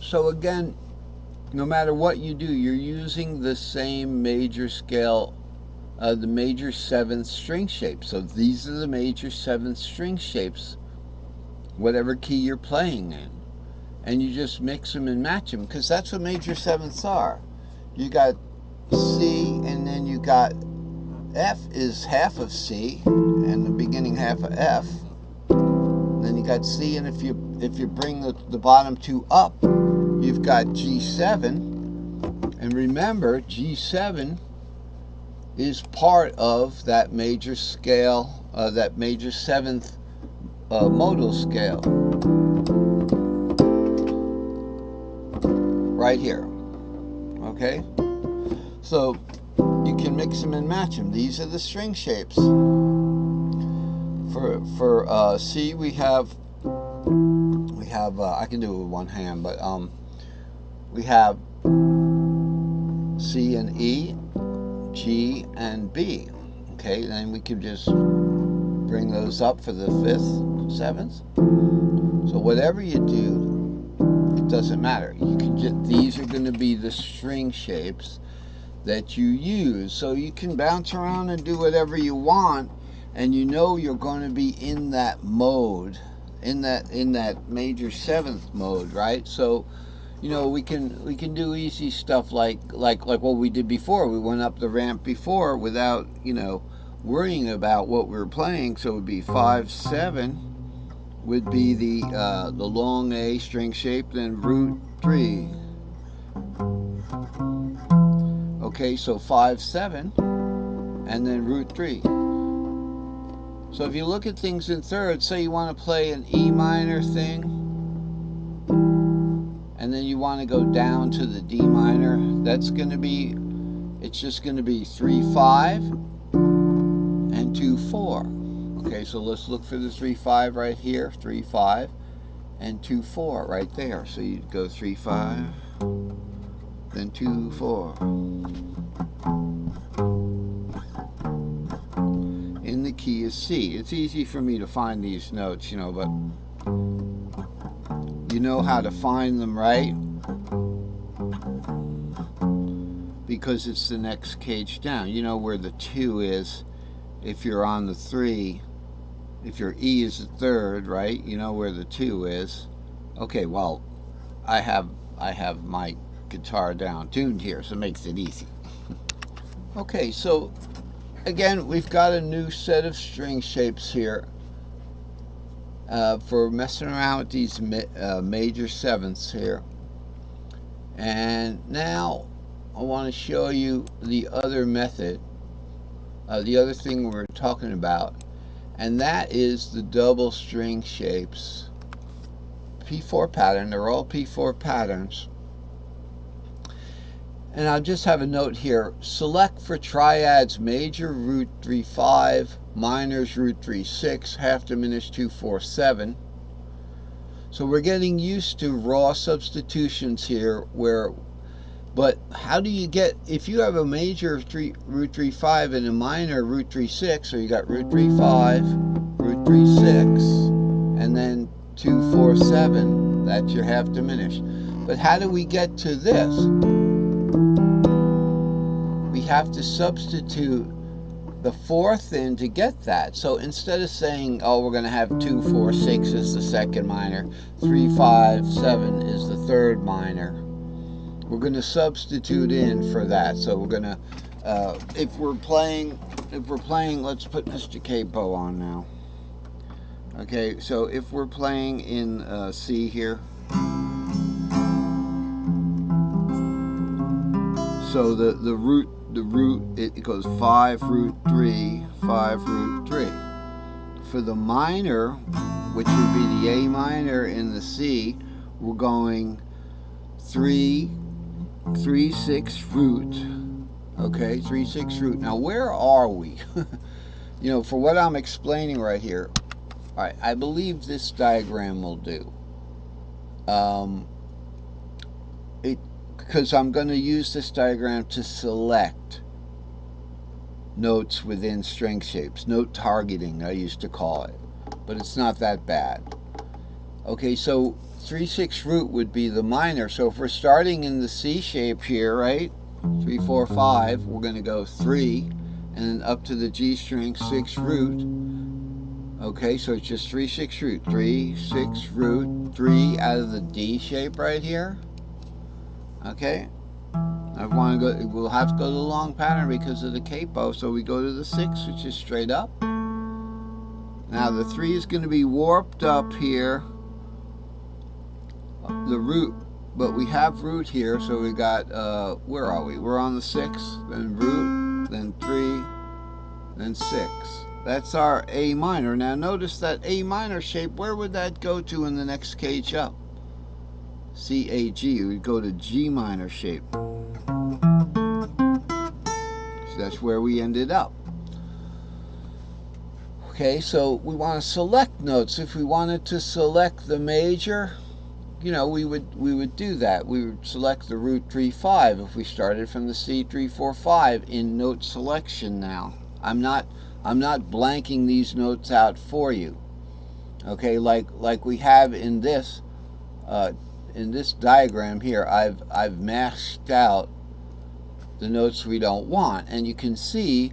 So again, no matter what you do, you're using the same major scale, the major seventh string shape. So these are the major seventh string shapes, whatever key you're playing in. And you just mix them and match them, because that's what major sevenths are. You got C, and then you got F is half of C, and the beginning half of F. Then you got C, and if you bring the bottom two up, you've got G7. And remember, G7 is part of that major scale, that major seventh modal scale, right here. Okay, so you can mix them and match them. These are the string shapes. For C, we have I can do it with one hand, but we have C and E, G and B. Okay, then we can just bring those up for the fifth, seventh. So whatever you do, it doesn't matter. You can just, these are going to be the string shapes that you use. So you can bounce around and do whatever you want, and you know you're going to be in that mode, in that major seventh mode, right? So you know, we can do easy stuff like what we did before. We went up the ramp before without, you know, worrying about what we were playing. So it would be 5/7 would be the long A string shape, then root 3. Okay, so 5/7 and then root 3. So if you look at things in thirds, say you want to play an E minor thing, and then you want to go down to the D minor, that's going to be, it's just going to be 3/5 and 2/4. Okay, so let's look for the 3/5 right here, 3/5 and 2/4 right there. So you go 3/5, then 2/4. In the key of C. It's easy for me to find these notes, you know, but you know how to find them, right? Because it's the next cage down. You know where the 2 is if you're on the 3. If your E is the third, right? You know where the 2 is. Okay, well, I have my guitar down tuned here, so it makes it easy. Okay, so again, we've got a new set of string shapes here for messing around with these major sevenths here. And now I want to show you the other method, the other thing we're talking about, and that is the double string shapes. P4 pattern, they're all P4 patterns. And I'll just have a note here. Select for triads major root 3/5, minors root 3/6, half diminished 2/4/7. So we're getting used to raw substitutions here, but how do you get, if you have a major root 3/5 and a minor root 3/6, so you got root 3/5, root 3/6, and then 2/4/7, that's your half diminished. But how do we get to this? We have to substitute the fourth in to get that. So instead of saying, oh, we're going to have 2/4/6 is the second minor, 3/5/7 is the third minor, we're going to substitute in for that. So we're going to, if we're playing, let's put Mr. Capo on now. Okay, so if we're playing in C here, so the root, it goes 5 root 3, 5 root 3. For the minor, which would be the A minor in the C, we're going 3, 3/6 root. Okay, 3/6 root. Now where are we? You know, for what I'm explaining right here, all right, I believe this diagram will do. Because I'm going to use this diagram to select notes within string shapes. Note targeting, I used to call it. But it's not that bad. Okay, so 3/6 root would be the minor. So if we're starting in the C shape here, right? 3, 4, 5, we're going to go 3 and then up to the G string 6 root. Okay, so it's just 3/6 root. 3, 6 root, 3 out of the D shape right here. Okay. I want to go, we'll have to go to the long pattern because of the capo, so we go to the 6, which is straight up. Now the 3 is going to be warped up here, the root, but we have root here, so we got, where are we? We're on the 6, then root, then 3, then 6. That's our A minor. Now notice that A minor shape, where would that go to in the next cage up? C, A, G. We go to G minor shape. So that's where we ended up. Okay, so we want to select notes. If we wanted to select the major, you know, we would do that. We would select the root 3, 5 if we started from the C 3, 4, 5 in note selection. Now I'm not blanking these notes out for you. Okay, like we have in this diagram here, I've masked out the notes we don't want, and you can see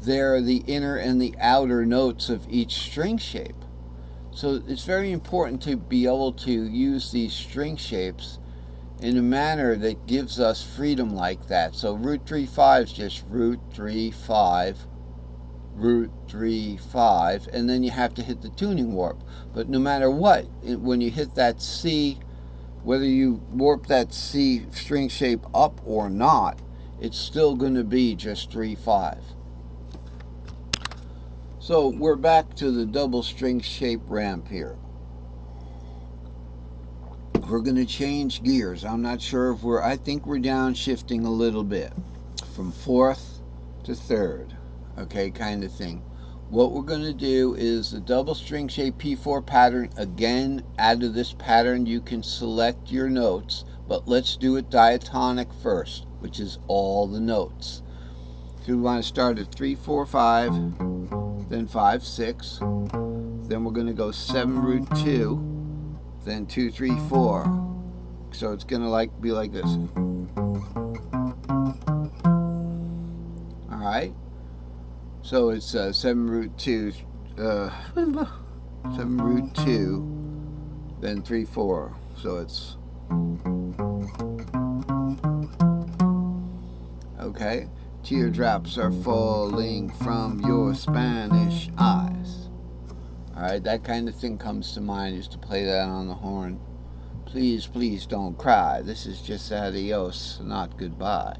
there are the inner and the outer notes of each string shape. So it's very important to be able to use these string shapes in a manner that gives us freedom like that. So root 3, 5 is just root 3, 5, root 3, 5, and then you have to hit the tuning warp. But no matter what, when you hit that C, whether you warp that C string shape up or not, it's still going to be just 3, 5. So we're back to the double string shape ramp here. We're going to change gears. I'm not sure if I think we're downshifting a little bit from 4th to 3rd, okay, kind of thing. What we're going to do is the double string shape P4 pattern. Again, out of this pattern you can select your notes, but let's do it diatonic first, which is all the notes. So we want to start at 3, 4, 5, then 5, 6, then we're going to go 7 root 2, then 2, 3, 4. So it's going to be like this. Alright? So it's 7 root 2, 7 root 2, then 3, 4. So it's, okay? Teardrops are falling from your Spanish eyes. Alright, that kind of thing comes to mind. I used to play that on the horn. Please, please don't cry. This is just adios, not goodbye.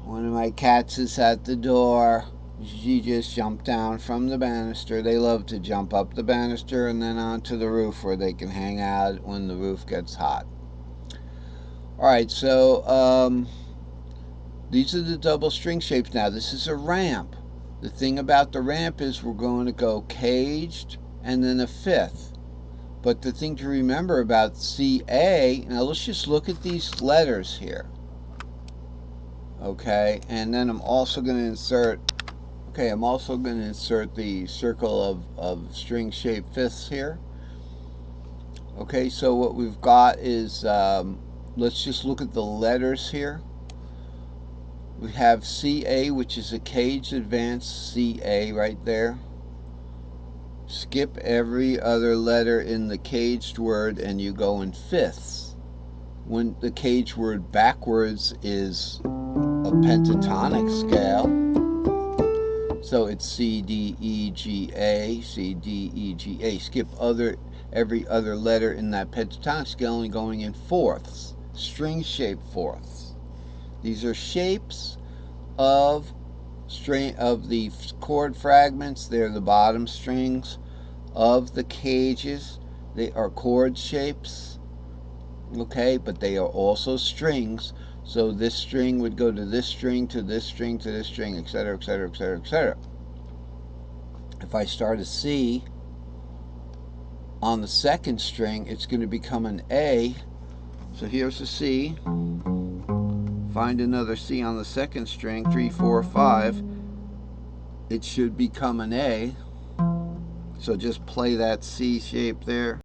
One of my cats is at the door. She just jumped down from the banister. They love to jump up the banister and then onto the roof where they can hang out when the roof gets hot. Alright, so these are the double string shapes now. This is a ramp. The thing about the ramp is we're going to go caged and then a 5th. But the thing to remember about CA, now let's just look at these letters here. Okay, and then I'm also going to insert, the circle of string shaped 5ths here. Okay, so what we've got is, let's just look at the letters here. We have CA, which is a caged advanced CA right there. Skip every other letter in the caged word and you go in 5ths. When the caged word backwards is a pentatonic scale, so it's C, D, E, G, A, C, D, E, G, A. Skip every other letter in that pentatonic scale and going in 4ths, string shaped 4ths. These are shapes of the chord fragments. They're the bottom strings of the cages. They are chord shapes, okay, but they are also strings. So this string would go to this string, to this string, to this string, etc., etc., etc., etc. If I start a C on the 2nd string, it's going to become an A. So here's a C. Find another C on the 2nd string, 3, 4, 5. It should become an A. So just play that C shape there.